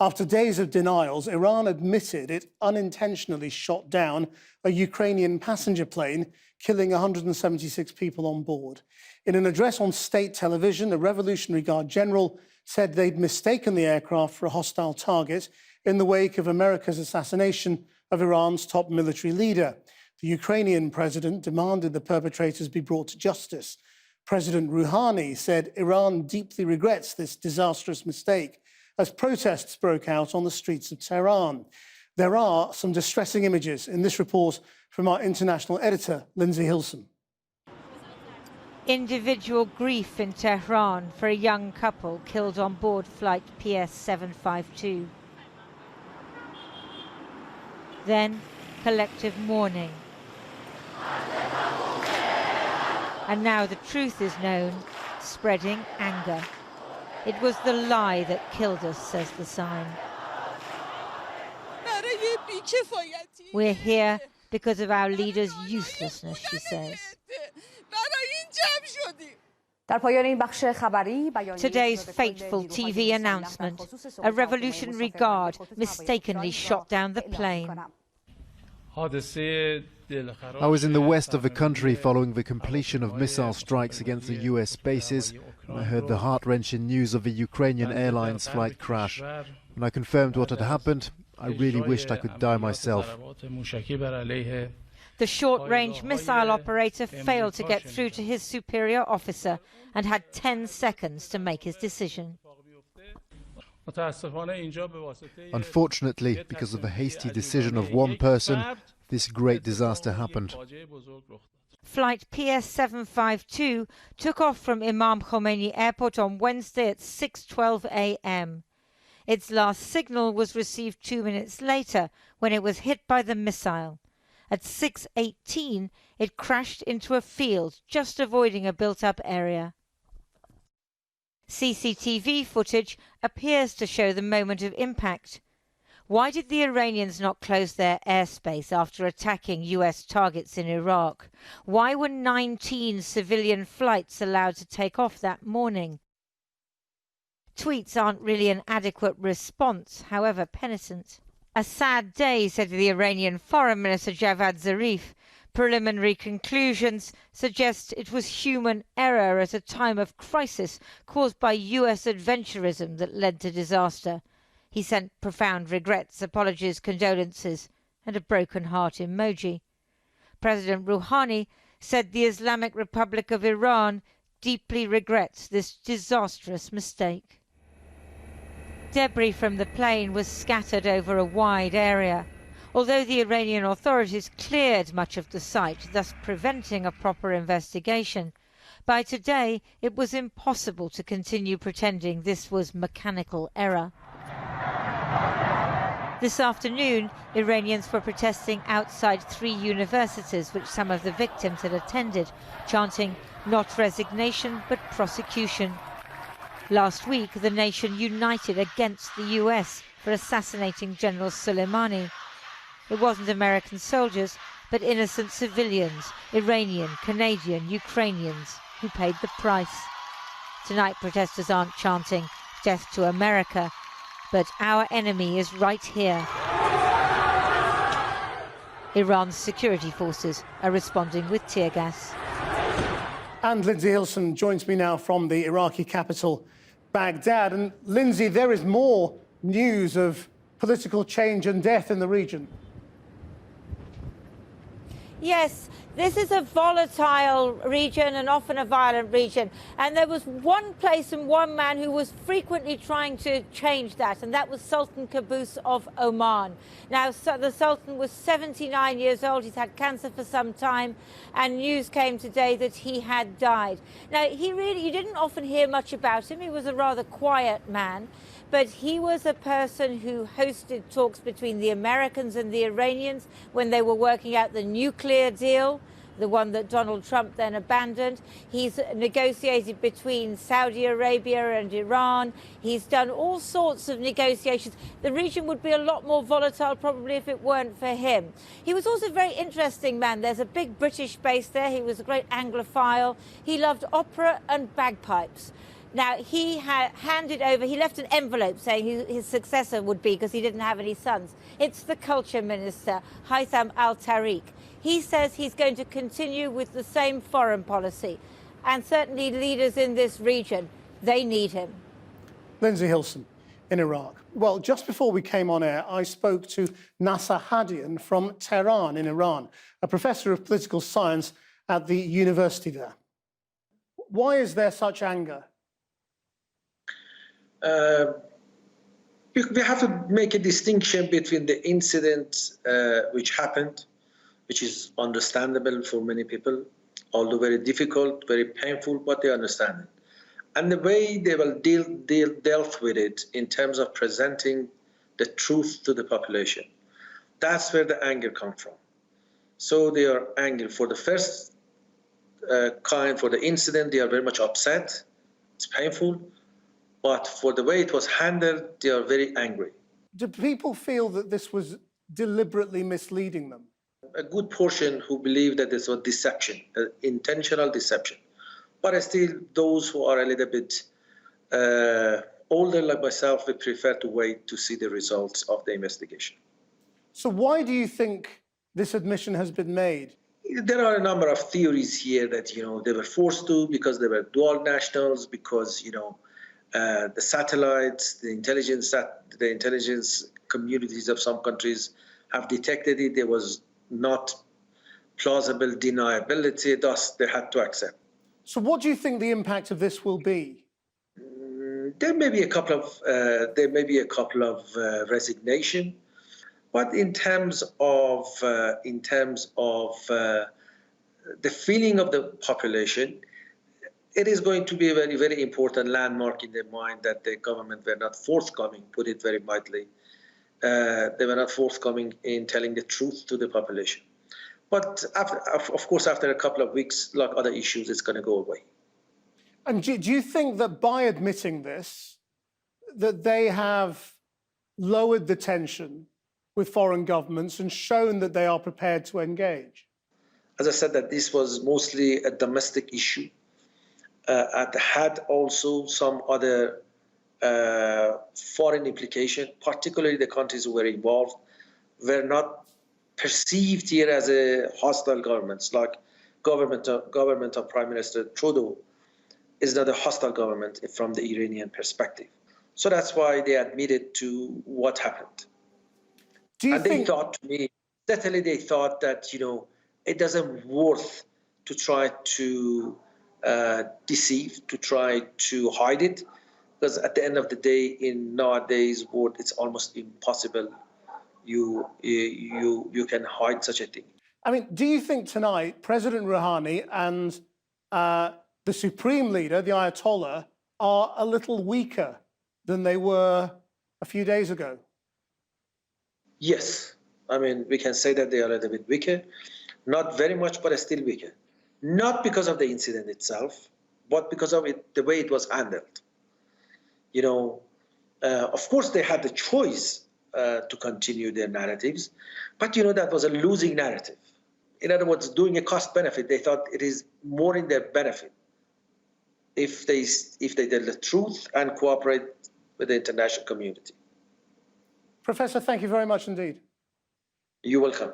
After days of denials, Iran admitted it unintentionally shot down a Ukrainian passenger plane, killing 176 people on board. In an address on state television, the Revolutionary Guard general said they'd mistaken the aircraft for a hostile target in the wake of America's assassination of Iran's top military leader. The Ukrainian president demanded the perpetrators be brought to justice. President Rouhani said Iran deeply regrets this disastrous mistake as protests broke out on the streets of Tehran. There are some distressing images in this report from our international editor, Lindsey Hilsum. Individual grief in Tehran for a young couple killed on board flight PS752. Then collective mourning. And now the truth is known, spreading anger. It was the lie that killed us, says the sign. We're here because of our leader's uselessness, she says. Today's fateful TV announcement. A Revolutionary Guard mistakenly shot down the plane. I was in the west of the country following the completion of missile strikes against the US bases, and I heard the heart-wrenching news of the Ukrainian Airlines flight crash. When I confirmed what had happened, I really wished I could die myself. The short-range missile operator failed to get through to his superior officer and had 10 seconds to make his decision. Unfortunately, because of the hasty decision of one person, this great disaster happened. Flight PS752 took off from Imam Khomeini Airport on Wednesday at 6:12 a.m. Its last signal was received 2 minutes later when it was hit by the missile. At 6:18, it crashed into a field, just avoiding a built-up area. CCTV footage appears to show the moment of impact. Why did the Iranians not close their airspace after attacking US targets in Iraq? Why were 19 civilian flights allowed to take off that morning? Tweets aren't really an adequate response, however penitent. A sad day, said the Iranian Foreign Minister Javad Zarif. Preliminary conclusions suggest it was human error at a time of crisis caused by US adventurism that led to disaster. He sent profound regrets, apologies, condolences, and a broken heart emoji. President Rouhani said the Islamic Republic of Iran deeply regrets this disastrous mistake. Debris from the plane was scattered over a wide area. Although the Iranian authorities cleared much of the site, thus preventing a proper investigation, by today it was impossible to continue pretending this was mechanical error. This afternoon, Iranians were protesting outside 3 universities which some of the victims had attended, chanting, "Not resignation, but prosecution." Last week, the nation united against the US for assassinating General Soleimani. It wasn't American soldiers, but innocent civilians, Iranian, Canadian, Ukrainians, who paid the price. Tonight, protesters aren't chanting, "Death to America," but our enemy is right here. Iran's security forces are responding with tear gas. And Lindsey Hilsum joins me now from the Iraqi capital, Baghdad. And Lindsey, there is more news of political change and death in the region. Yes, this is a volatile region and often a violent region. And there was one place and one man who was frequently trying to change that, and that was Sultan Qaboos of Oman. Now, the Sultan was 79 years old. He's had cancer for some time, and news came today that he had died. Now, you didn't often hear much about him. He was a rather quiet man. But he was a person who hosted talks between the Americans and the Iranians when they were working out the nuclear deal, the one that Donald Trump then abandoned. He's negotiated between Saudi Arabia and Iran. He's done all sorts of negotiations. The region would be a lot more volatile probably if it weren't for him. He was also a very interesting man. There's a big British base there. He was a great Anglophile. He loved opera and bagpipes. Now, he handed over, he left an envelope saying who his successor would be because he didn't have any sons. It's the culture minister, Haytham al-Tariq. He says he's going to continue with the same foreign policy. And certainly leaders in this region, they need him. Lindsey Hilsum in Iraq. Well, just before we came on air, I spoke to Nasser Hadian from Tehran in Iran, a professor of political science at the university there. Why is there such anger? We have to make a distinction between the incident which happened, which is understandable for many people, although very difficult, very painful, but they understand it. And the way they will dealt with it in terms of presenting the truth to the population. That's where the anger comes from. So they are angry for the first for the incident, they are very much upset. It's painful. But for the way it was handled, they are very angry. Do people feel that this was deliberately misleading them? A good portion who believe that this was deception, intentional deception. But still, those who are a little bit older like myself, we prefer to wait to see the results of the investigation. So why do you think this admission has been made? There are a number of theories here that, they were forced to because they were dual nationals, because, the satellites, the intelligence communities of some countries have detected it. There was not plausible deniability, thus they had to accept. So what do you think the impact of this will be? There may be a couple of resignation, but in terms of the feeling of the population, it is going to be a very, very important landmark in their mind that the government were not forthcoming, put it very mildly. They were not forthcoming in telling the truth to the population. But of course, after a couple of weeks, like other issues, it's going to go away. And do you think that by admitting this, that they have lowered the tension with foreign governments and shown that they are prepared to engage? As I said, that this was mostly a domestic issue. It had also some other foreign implication, particularly the countries who were involved, were not perceived here as a hostile governments, like government of Prime Minister Trudeau is not a hostile government from the Iranian perspective. So that's why they admitted to what happened. They thought to me, certainly they thought that, it doesn't worth to try to deceive, to try to hide it, because at the end of the day, in nowadays world, it's almost impossible. You can hide such a thing. I mean, do you think tonight President Rouhani and the Supreme Leader, the Ayatollah, are a little weaker than they were a few days ago? Yes. I mean, we can say that they are a little bit weaker. Not very much, but still weaker. Not because of the incident itself, but because of the way it was handled. Of course, they had the choice to continue their narratives, but that was a losing narrative. In other words, doing a cost-benefit, they thought it is more in their benefit if they tell the truth and cooperate with the international community. Professor, thank you very much indeed. You're welcome.